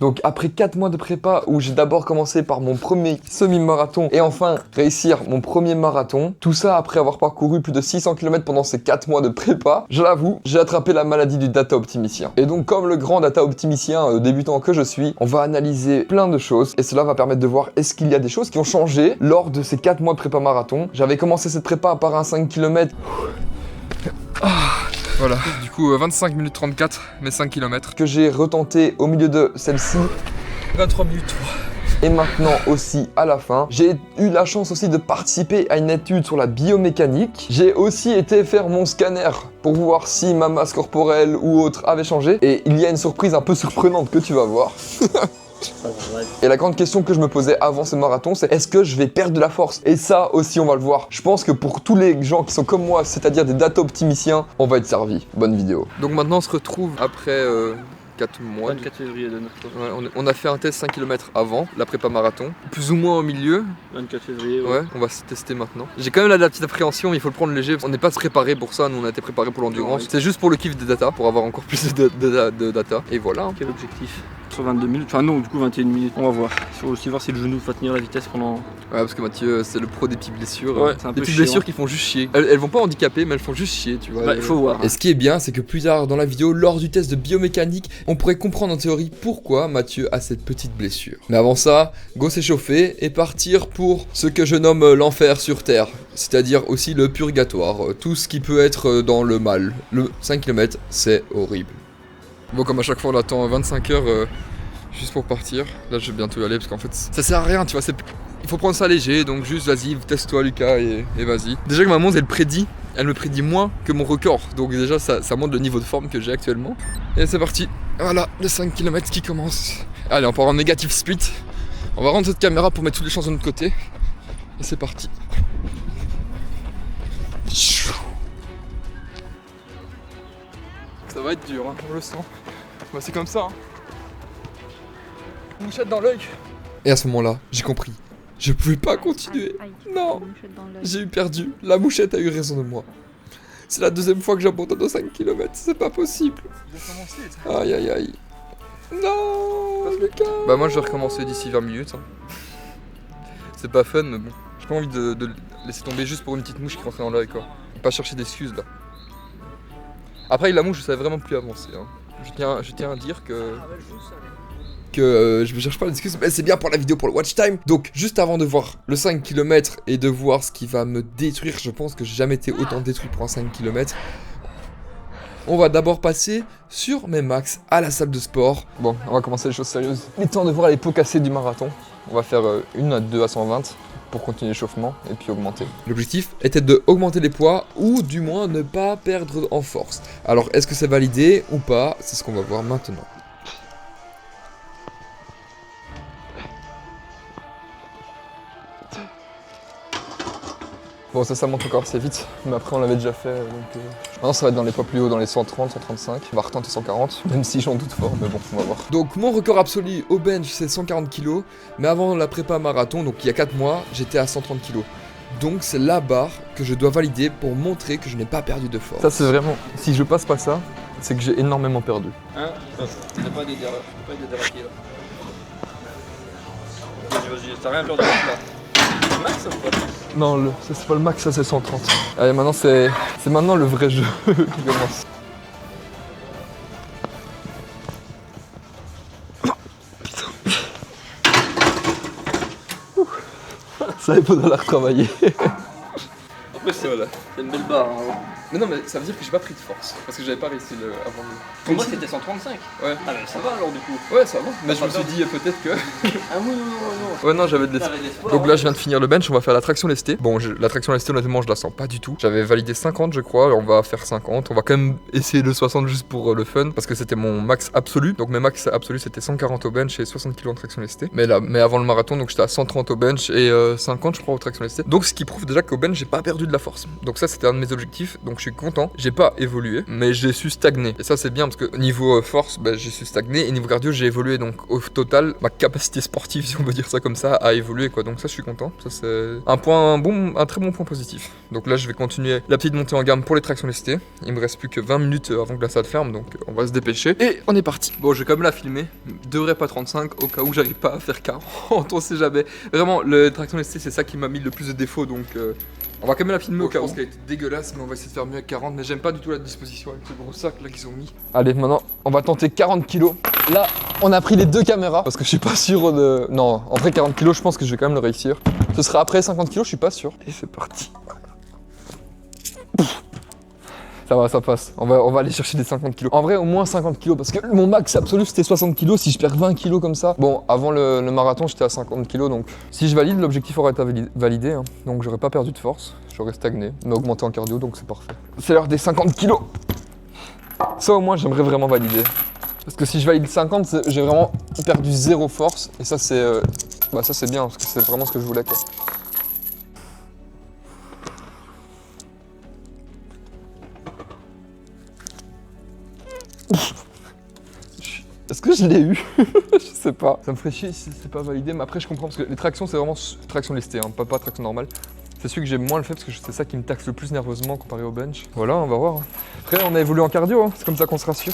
Donc après 4 mois de prépa où j'ai d'abord commencé par mon premier semi-marathon et enfin réussir mon premier marathon, tout ça après avoir parcouru plus de 600 km pendant ces 4 mois de prépa, je l'avoue, j'ai attrapé la maladie du data optimicien. Et donc comme le grand data optimicien débutant que je suis, on va analyser plein de choses et cela va permettre de voir est-ce qu'il y a des choses qui ont changé lors de ces 4 mois de prépa marathon. J'avais commencé cette prépa par un 5 km. Voilà, du coup 25 minutes 34, mes 5 km. Que j'ai retenté au milieu de celle-ci. 23 minutes 3. Et maintenant aussi à la fin, j'ai eu la chance aussi de participer à une étude sur la biomécanique. J'ai aussi été faire mon scanner pour voir si ma masse corporelle ou autre avait changé. Et il y a une surprise un peu surprenante que tu vas voir. Et la grande question que je me posais avant ce marathon, c'est est-ce que je vais perdre de la force? Et ça aussi on va le voir. Je pense que pour tous les gens qui sont comme moi, c'est-à-dire des data optimiciens, on va être servi. Bonne vidéo. Donc maintenant on se retrouve après 4 mois. 24 février de notre Ouais, on a fait un test 5 km avant la prépa marathon, plus ou moins au milieu. 24 février, Ouais, on va se tester maintenant. J'ai quand même la petite appréhension, mais il faut le prendre léger. On n'est pas préparé pour ça, nous on a été préparé pour l'endurance. C'est juste pour le kiff des data, pour avoir encore plus de data. Et voilà. Quel objectif? Sur 22 minutes, enfin non, du coup 21 minutes. On va voir. Il faut aussi voir si le genou va tenir la vitesse pendant. Ouais, parce que Mathieu, c'est le pro des petites blessures. Ouais, c'est un peu des petites chiant. blessures qui font juste chier. Elles vont pas handicaper, mais elles font juste chier, tu vois. Bah, il faut voir. Et ce qui est bien, c'est que plus tard dans la vidéo, lors du test de biomécanique, on pourrait comprendre en théorie pourquoi Mathieu a cette petite blessure. Mais avant ça, go s'échauffer et partir pour ce que je nomme l'enfer sur Terre. C'est-à-dire aussi le purgatoire, tout ce qui peut être dans le mal. Le 5 km, c'est horrible. Bon, comme à chaque fois, on attend 25 heures juste pour partir. Là, je vais bientôt y aller parce qu'en fait, ça sert à rien, tu vois. Il faut prendre ça léger, donc juste vas-y, teste-toi, Lucas, et vas-y. Déjà que ma montre, elle me prédit moins que mon record. Donc déjà, ça montre le niveau de forme que j'ai actuellement. Et c'est parti. Voilà, les 5 km qui commencent. Allez, on part en négatif split. On va rendre cette caméra pour mettre toutes les chances de notre côté. Et c'est parti. Ça va être dur, hein, on le sent. Bah, c'est comme ça. Hein. Mouchette dans l'œil. Et à ce moment-là, j'ai compris. Je pouvais pas continuer. Non, j'ai eu perdu. La mouchette a eu raison de moi. C'est la deuxième fois que j'abandonne aux 5 km. C'est pas possible. Aïe aïe aïe. Non, Lucas. Bah moi je vais recommencer d'ici 20 minutes. Hein. C'est pas fun, mais bon. J'ai pas envie de laisser tomber juste pour une petite mouche qui rentrait dans l'œil, quoi. Pas chercher d'excuses là. Après la mouche, je savais vraiment plus avancer. Hein. Je tiens à dire que je me cherche pas d'excuses, mais c'est bien pour la vidéo, pour le watch time. Donc juste avant de voir le 5 km et de voir ce qui va me détruire, je pense que j'ai jamais été autant détruit pour un 5 km. On va d'abord passer sur mes max à la salle de sport. Bon, on va commencer les choses sérieuses. Il est temps de voir les pots cassés du marathon. On va faire une à 2 à 120 pour continuer l'échauffement et puis augmenter. L'objectif était de augmenter les poids ou du moins ne pas perdre en force. Alors est-ce que c'est validé ou pas? C'est ce qu'on va voir maintenant. Bon, ça monte encore assez vite, mais après on l'avait déjà fait, donc... Non, ça va être dans les poids plus hauts, dans les 130, 135. On va retenter 140, même si j'en doute fort, mais bon, on va voir. Donc mon record absolu au bench, c'est 140 kg, mais avant la prépa marathon, donc il y a 4 mois, j'étais à 130 kg. Donc c'est la barre que je dois valider pour montrer que je n'ai pas perdu de force. Ça c'est vraiment... Si je passe pas ça, c'est que j'ai énormément perdu. Hein? T'as pas des déraqués là. Vas-y, t'as rien perdu là. Max ou pas? Non, c'est pas le max, ça c'est 130. Allez, maintenant c'est maintenant le vrai jeu qui commence. Ça il faudra la retravailler. Après c'est une belle barre. Hein. Mais non, mais ça veut dire que j'ai pas pris de force parce que j'avais pas réussi avant le. Pour moi c'était 135. Ouais. Ah bah ça va alors du coup. Ouais, ça va. Mais je me suis dit peut-être que. Ah oui, non. Ouais, non, j'avais de l'espoir. Donc là, je viens de finir le bench, on va faire la traction lestée. Bon, la traction lestée, honnêtement, je la sens pas du tout. J'avais validé 50, je crois, on va faire 50. On va quand même essayer le 60 juste pour le fun parce que c'était mon max absolu. Donc mes max absolus c'était 140 au bench et 60 kg en traction lestée. Mais avant le marathon, donc j'étais à 130 au bench et 50, je crois, au traction lestée. Donc ce qui prouve déjà qu'au bench, j'ai pas perdu de la la force. Donc ça c'était un de mes objectifs, donc je suis content. J'ai pas évolué, mais j'ai su stagner. Et ça c'est bien parce que niveau force, bah, j'ai su stagner et niveau cardio j'ai évolué. Donc au total, ma capacité sportive, si on peut dire ça comme ça, a évolué quoi. Donc ça je suis content. Ça c'est un très bon point positif. Donc là je vais continuer la petite montée en gamme pour les tractions lestées. Il me reste plus que 20 minutes avant que la salle ferme, donc on va se dépêcher. Et on est parti. Bon, je vais quand même la filmer. Devrait pas 35 au cas où j'arrive pas à faire 40, on sait jamais. Vraiment, le traction lestée c'est ça qui m'a mis le plus de défauts, donc on va quand même la filmer au cas où. Parce qu'elle était dégueulasse, mais on va essayer de faire mieux avec 40. Mais j'aime pas du tout la disposition avec ce gros sac là qu'ils ont mis. Allez, maintenant on va tenter 40 kilos. Là, on a pris les 2 caméras parce que je suis pas sûr de. Non, en vrai 40 kilos, je pense que je vais quand même le réussir. Ce sera après 50 kilos, je suis pas sûr. Et c'est parti. Ça va, ça passe. On va aller chercher des 50 kilos. En vrai, au moins 50 kilos parce que mon max absolu c'était 60 kilos. Si je perds 20 kilos comme ça. Bon, avant le marathon, j'étais à 50 kilos. Donc, si je valide, l'objectif aurait été validé. Hein. Donc, j'aurais pas perdu de force. J'aurais stagné, mais augmenté en cardio. Donc, c'est parfait. C'est l'heure des 50 kilos. Ça, au moins, j'aimerais vraiment valider. Parce que si je valide 50, j'ai vraiment perdu 0 force. Et ça, c'est ça, c'est bien parce que c'est vraiment ce que je voulais, quoi. Est-ce que je l'ai eu? Je sais pas. Ça me ferait chier si c'est pas validé, mais après je comprends parce que les tractions c'est vraiment traction lestée, hein, pas traction normale. C'est celui que j'ai moins le fait parce que c'est ça qui me taxe le plus nerveusement comparé au bench. Voilà, on va voir. Après on a évolué en cardio, hein, c'est comme ça qu'on se rassure.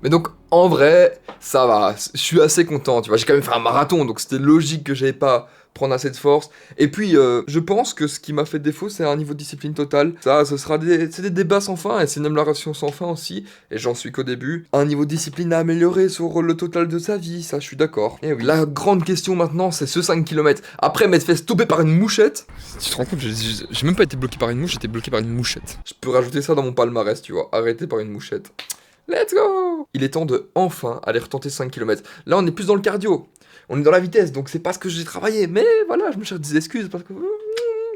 Mais donc en vrai, ça va, je suis assez content, tu vois, j'ai quand même fait un marathon, donc c'était logique que j'avais pas prendre assez de force. Et puis, je pense que ce qui m'a fait défaut, c'est un niveau de discipline totale. Ça, ce sera des débats sans fin, et c'est une amélioration sans fin aussi, et j'en suis qu'au début. Un niveau de discipline à améliorer sur le total de sa vie, ça, je suis d'accord. Et oui, la grande question maintenant, c'est ce 5 km. Après m'être fait stopper par une mouchette, tu te rends compte, j'ai même pas été bloqué par une mouche, j'étais bloqué par une mouchette. Je peux rajouter ça dans mon palmarès, tu vois, arrêté par une mouchette. Let's go! Il est temps de enfin aller retenter 5 km. Là, on est plus dans le cardio. On est dans la vitesse, donc c'est pas ce que j'ai travaillé. Mais voilà, je me cherche des excuses parce que...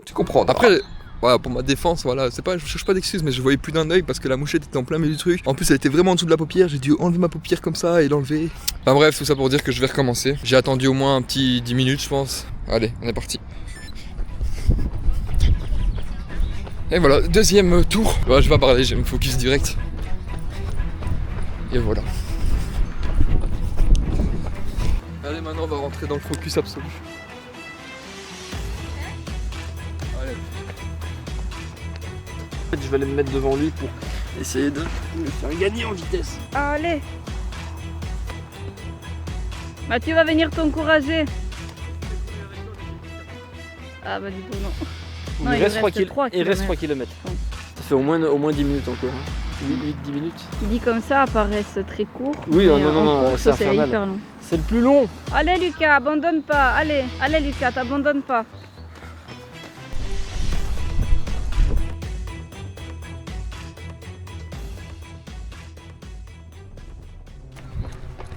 Tu comprends. Après, voilà, pour ma défense, voilà, c'est pas, je cherche pas d'excuses, mais je voyais plus d'un œil parce que la mouchette était en plein milieu du truc. En plus, elle était vraiment en dessous de la paupière. J'ai dû enlever ma paupière comme ça et l'enlever. Enfin bref, tout ça pour dire que je vais recommencer. J'ai attendu au moins un petit 10 minutes, je pense. Allez, on est parti. Et voilà, deuxième tour. Ouais, je vais pas parler, je vais me focus direct. Et voilà. Allez, maintenant on va rentrer dans le focus absolu. Allez. Je vais aller me mettre devant lui pour essayer de me faire gagner en vitesse. Allez. Mathieu va venir t'encourager. Ah bah du coup non. Il reste 3 km. Il reste 3 km. Ça fait au moins 10 minutes encore. Hein. 8-10 minutes. Il dit comme ça, apparaissent très court. Oui, non, c'est infernal. hyper long. C'est le plus long. Allez Lucas, abandonne pas. Allez Lucas, t'abandonnes pas.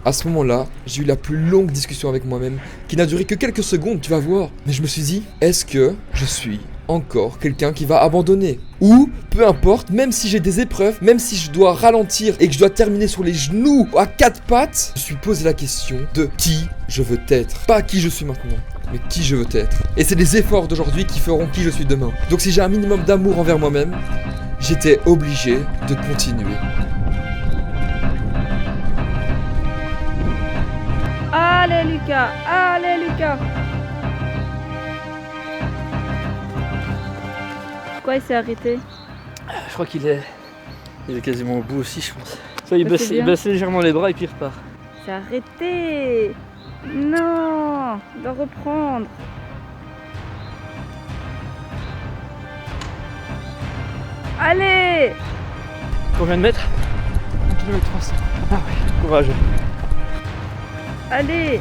À ce moment-là, j'ai eu la plus longue discussion avec moi-même, qui n'a duré que quelques secondes, tu vas voir. Mais je me suis dit, est-ce que je suis encore quelqu'un qui va abandonner? Ou, peu importe, même si j'ai des épreuves, même si je dois ralentir et que je dois terminer sur les genoux à 4 pattes, je me suis posé la question de qui je veux être. Pas qui je suis maintenant, mais qui je veux être. Et c'est les efforts d'aujourd'hui qui feront qui je suis demain. Donc si j'ai un minimum d'amour envers moi-même, j'étais obligé de continuer. Allez Lucas, allez Lucas. Pourquoi il s'est arrêté? Je crois qu'il est quasiment au bout aussi, je pense. Ça, il baisse légèrement les bras et puis il repart. Il s'est arrêté. Non, il doit reprendre. Allez. Combien de mètres? 1 km 300. Ah oui, courage. Allez.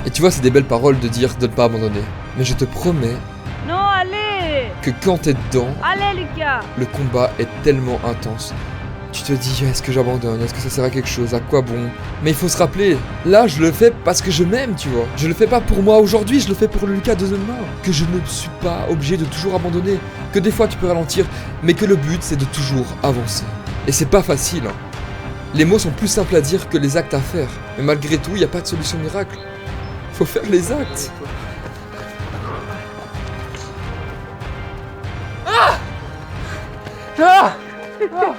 Et tu vois, c'est des belles paroles de dire de ne pas abandonner. Mais je te promets Non, allez. que quand t'es dedans, Allez Lucas. le combat est tellement intense. Tu te dis, est-ce que j'abandonne? Est-ce que ça sert à quelque chose? À quoi bon? Mais il faut se rappeler, là je le fais parce que je m'aime, tu vois. Je le fais pas pour moi aujourd'hui, je le fais pour le Lucas de demain. Que je ne suis pas obligé de toujours abandonner. Que des fois tu peux ralentir, mais que le but c'est de toujours avancer. Et c'est pas facile, hein. Les mots sont plus simples à dire que les actes à faire. Mais malgré tout, il n'y a pas de solution miracle. Faut faire les actes. Ah ah.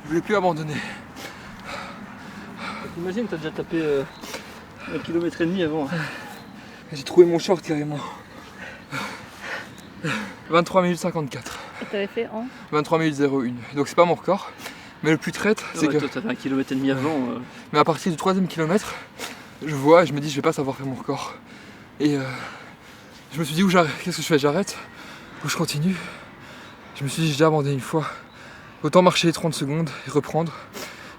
Je voulais plus abandonner. Imagine, t'as déjà tapé 1,5 km avant. J'ai trouvé mon short carrément. 23 minutes 54. Et t'avais fait en 23 minutes 01. Donc c'est pas mon record. Mais le plus traître, c'est que. Toi, t'avais 1,5 km avant. Mais à partir du 3ème kilomètre, je vois et je me dis je vais pas savoir faire mon record. Et je me suis dit où j'arrête. Qu'est-ce que je fais? J'arrête ou je continue? Je me suis dit j'ai déjà abandonné une fois. Autant marcher les 30 secondes et reprendre.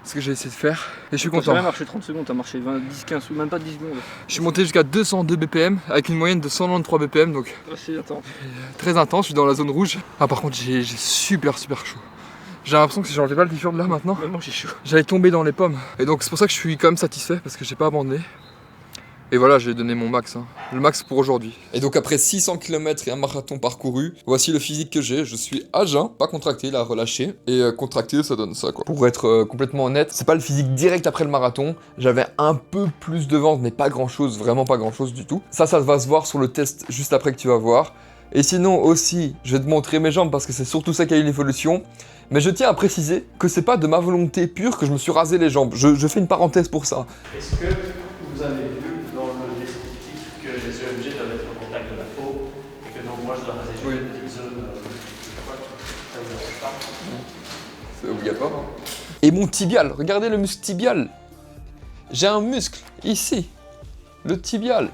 Ce que j'ai essayé de faire. Et je suis content. T'as rien marché 30 secondes, t'as marché 20, 10, 15 ou même pas 10 secondes. Je suis monté jusqu'à 202 BPM avec une moyenne de 193 BPM, donc C'est intense. très intense. Je suis dans la zone rouge. Ah par contre j'ai super chaud. J'ai l'impression que si j'enlevais pas le t-shirt là maintenant, Même moi j'ai chaud. j'allais tomber dans les pommes. Et donc c'est pour ça que je suis quand même satisfait parce que j'ai pas abandonné. Et voilà, j'ai donné mon max, hein. Le max pour aujourd'hui. Et donc après 600 km et un marathon parcouru, voici le physique que j'ai. Je suis à jeun, pas contracté, là relâché. Et contracté, ça donne ça quoi. Pour être complètement honnête, c'est pas le physique direct après le marathon. J'avais un peu plus de ventre, mais pas grand chose, vraiment pas grand chose du tout. Ça va se voir sur le test juste après que tu vas voir. Et sinon aussi, je vais te montrer mes jambes parce que c'est surtout ça qui a eu l'évolution. Mais je tiens à préciser que c'est pas de ma volonté pure que je me suis rasé les jambes. Je fais une parenthèse pour ça. Est-ce que vous avez vu dans le descriptif que les EMG doivent être au contact de la peau et que donc moi je dois raser Oui. une petite zone ça vous dérange pas? C'est obligatoire. Hein. Et mon tibial, regardez le muscle tibial. J'ai un muscle ici, le tibial.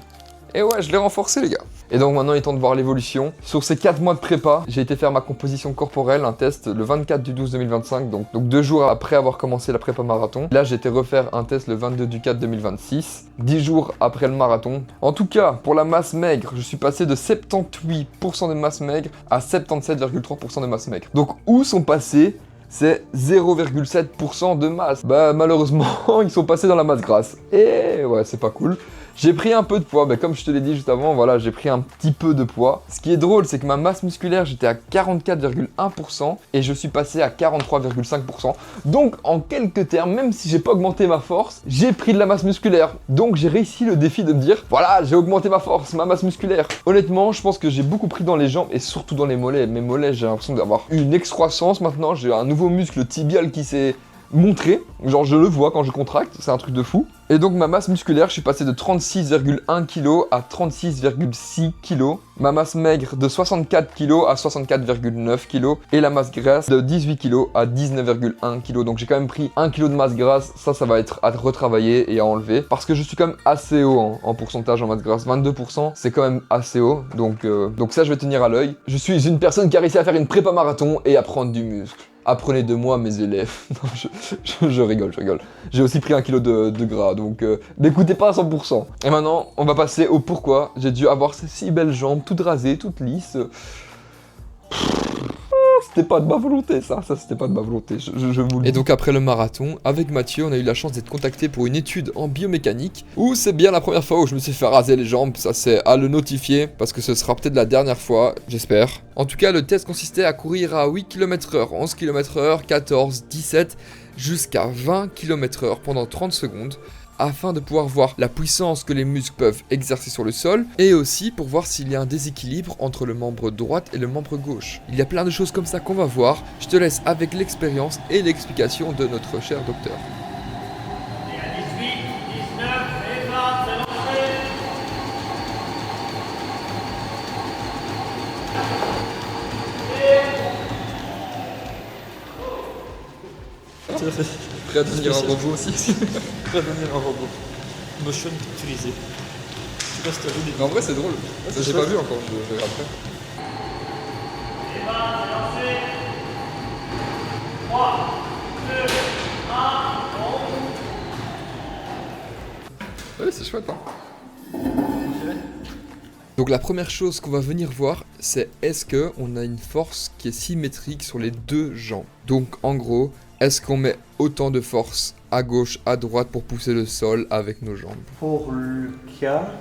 Et ouais, je l'ai renforcé les gars. Et donc maintenant il est temps de voir l'évolution. Sur ces 4 mois de prépa, j'ai été faire ma composition corporelle, un test le 24 du 12 2025, donc 2 jours après avoir commencé la prépa marathon. Là j'ai été refaire un test le 22 du 4 2026, 10 jours après le marathon. En tout cas, pour la masse maigre, je suis passé de 78% de masse maigre à 77,3% de masse maigre. Donc où sont passés c'est 0,7% de masse? Bah malheureusement, ils sont passés dans la masse grasse. Et ouais, c'est pas cool. J'ai pris un peu de poids, comme je te l'ai dit juste avant, voilà, j'ai pris un petit peu de poids. Ce qui est drôle, c'est que ma masse musculaire, j'étais à 44,1% et je suis passé à 43,5%. Donc, en quelques termes, même si j'ai pas augmenté ma force, j'ai pris de la masse musculaire. Donc, j'ai réussi le défi de me dire, voilà, j'ai augmenté ma force, ma masse musculaire. Honnêtement, je pense que j'ai beaucoup pris dans les jambes et surtout dans les mollets. Mes mollets, j'ai l'impression d'avoir une excroissance maintenant. J'ai un nouveau muscle tibial qui s'est montré, genre je le vois quand je contracte, c'est un truc de fou. Et donc ma masse musculaire, je suis passé de 36,1 kg à 36,6 kg. Ma masse maigre de 64 kg à 64,9 kg. Et la masse grasse de 18 kg à 19,1 kg. Donc j'ai quand même pris 1 kg de masse grasse, ça va être à retravailler et à enlever. Parce que je suis quand même assez haut en pourcentage en masse grasse, 22%, c'est quand même assez haut. Donc ça je vais tenir à l'œil. Je suis une personne qui a réussi à faire une prépa marathon et à prendre du muscle. Apprenez de moi, mes élèves. Non, je rigole. J'ai aussi pris 1 kg de gras, donc n'écoutez pas à 100%. Et maintenant, on va passer au pourquoi j'ai dû avoir ces si belles jambes, toutes rasées, toutes lisses. C'était pas de ma volonté, ça c'était pas de ma volonté, je vous le dis. Et donc après le marathon, avec Mathieu, on a eu la chance d'être contacté pour une étude en biomécanique, où c'est bien la première fois où je me suis fait raser les jambes, ça c'est à le notifier, parce que ce sera peut-être la dernière fois, j'espère. En tout cas, le test consistait à courir à 8 km/h, 11 km/h, 14, 17, jusqu'à 20 km/h pendant 30 secondes, afin de pouvoir voir la puissance que les muscles peuvent exercer sur le sol, et aussi pour voir s'il y a un déséquilibre entre le membre droit et le membre gauche. Il y a plein de choses comme ça qu'on va voir, je te laisse avec l'expérience et l'explication de notre cher docteur. Et à 18, 19 et 20, c'est lancé. Prêt à devenir un robot aussi. Pas devenir un robot. Motion picturisé. Je sais pas si t'as vu des Mais en vrai c'est drôle, ça j'ai pas vu encore, je verrai après. Et 20, c'est lancé. 3, 2, 1, on. Ouais, c'est chouette hein. Donc Donc la première chose qu'on va venir voir, c'est est-ce qu'on a une force qui est symétrique sur les deux jambes. Donc en gros, est-ce qu'on met autant de force à gauche, à droite pour pousser le sol avec nos jambes? Pour Lucas,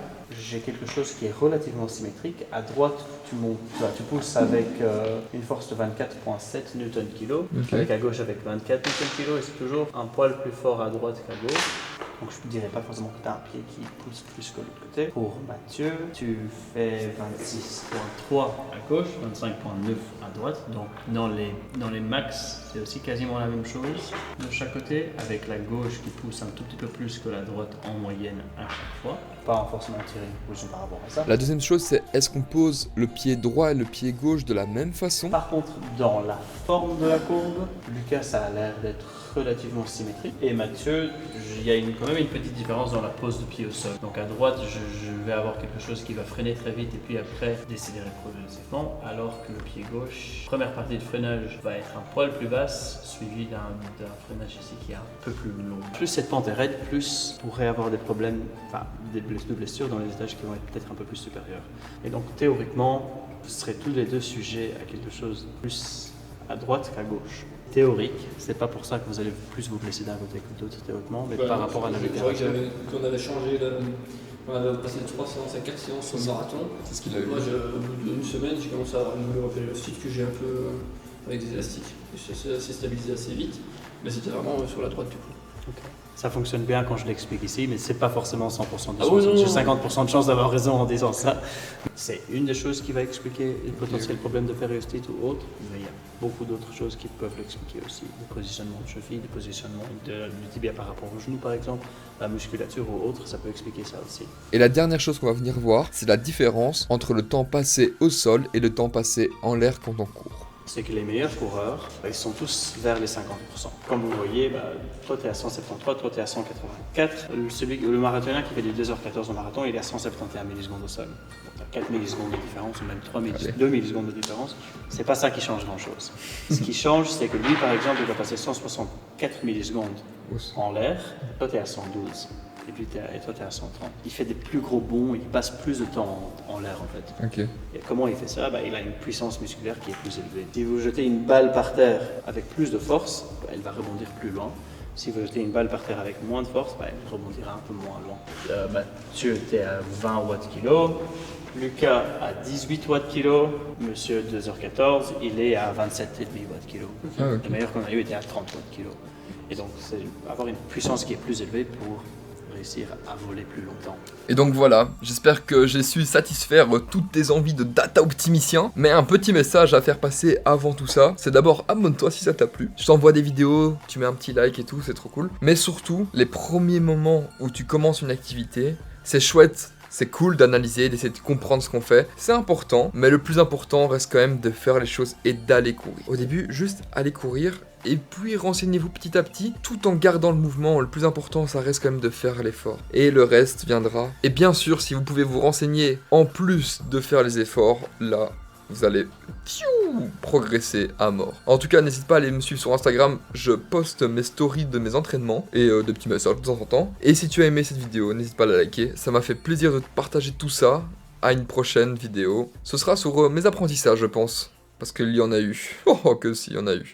j'ai quelque chose qui est relativement symétrique. À droite, tu pousses avec une force de 24,7 Newton-kg, avec à gauche avec 24 Newton-kg, et c'est toujours un poil plus fort à droite qu'à gauche. Donc je ne dirais pas forcément que tu as un pied qui pousse plus que l'autre côté. Pour Mathieu, tu fais 26,3 à gauche, 25,9 à droite. Donc dans les max, c'est aussi quasiment la même chose de chaque côté, avec la gauche qui pousse un tout petit peu plus que la droite en moyenne à chaque fois. Pas forcément tirer une position par rapport à ça. La deuxième chose, c'est est-ce qu'on pose le pied droit et le pied gauche de la même façon? Par contre, dans la forme de la courbe, Lucas, ça a l'air d'être relativement symétrique. Et Mathieu, il y a quand même une petite différence dans la pose de pied au sol. Donc à droite, je vais avoir quelque chose qui va freiner très vite et puis après décélérer progressivement, alors que le pied gauche, première partie de freinage va être un poil plus basse, suivi d'un freinage ici qui est un peu plus long. Plus cette pente est raide, plus pourrait avoir des problèmes, de blessures dans les étages qui vont être peut-être un peu plus supérieurs. Et donc théoriquement, vous serez tous les deux sujets à quelque chose plus à droite qu'à gauche. Théorique, c'est pas pour ça que vous allez plus vous blesser d'un côté que de l'autre théoriquement, mais par rapport à la récupération. Qu'on avait changé, on avait passé de 3 séances à 4 séances au marathon. C'est ce qu'il a eu. Moi, au bout d'une semaine, j'ai commencé à avoir une douleur au périostite que j'ai un peu avec des élastiques. Et ça s'est assez stabilisé assez vite, mais c'était vraiment sur la droite du coup. Okay. Ça fonctionne bien quand je l'explique ici, mais c'est pas forcément 100% de chance. Ah oui, non, J'ai 50% de chance d'avoir raison en disant ça. C'est une des choses qui va expliquer le potentiel problème de périostite ou autre, mais il y a beaucoup d'autres choses qui peuvent l'expliquer aussi. Des positionnements de cheville, des positionnements du tibia par rapport au genou par exemple, la musculature ou autre, ça peut expliquer ça aussi. Et la dernière chose qu'on va venir voir, c'est la différence entre le temps passé au sol et le temps passé en l'air quand on court. C'est que les meilleurs coureurs, ils sont tous vers les 50%. Comme vous voyez, toi tu es à 173, toi tu es à 184. Le marathonien qui fait des 2h14 au marathon, il est à 171 millisecondes au sol. Donc, 4 millisecondes de différence, ou même 2 millisecondes de différence. C'est pas ça qui change grand-chose. Ce qui change, c'est que lui, par exemple, il va passer 164 millisecondes en l'air, toi tu es à 112. Et puis toi, tu es à 130. Il fait des plus gros bonds, il passe plus de temps en l'air en fait. Ok. Et comment il fait ça? Il a une puissance musculaire qui est plus élevée. Si vous jetez une balle par terre avec plus de force, elle va rebondir plus loin. Si vous jetez une balle par terre avec moins de force, elle rebondira un peu moins loin. Mathieu, tu es à 20 watts kilo. Lucas à 18 watts kilo. Monsieur 2h14, il est à 27,5 watts kilo. Ah, okay. Le meilleur qu'on a eu était à 30 watts kilo. Et donc, c'est avoir une puissance qui est plus élevée pour réussir à voler plus longtemps. Et donc voilà, j'espère que j'ai su satisfaire toutes tes envies de data optimicien. Mais un petit message à faire passer avant tout ça, c'est d'abord abonne-toi si ça t'a plu. Je t'envoie des vidéos, tu mets un petit like et tout, c'est trop cool. Mais surtout, les premiers moments où tu commences une activité, c'est chouette. C'est cool d'analyser, d'essayer de comprendre ce qu'on fait. C'est important, mais le plus important reste quand même de faire les choses et d'aller courir. Au début, juste aller courir et puis renseignez-vous petit à petit tout en gardant le mouvement. Le plus important, ça reste quand même de faire l'effort. Et le reste viendra. Et bien sûr, si vous pouvez vous renseigner en plus de faire les efforts, là, vous allez progresser à mort. En tout cas, n'hésite pas à aller me suivre sur Instagram. Je poste mes stories de mes entraînements et de petits messages de temps en temps. Et si tu as aimé cette vidéo, n'hésite pas à la liker. Ça m'a fait plaisir de te partager tout ça. À une prochaine vidéo. Ce sera sur mes apprentissages, je pense. Parce qu'il y en a eu. Oh, que si, il y en a eu.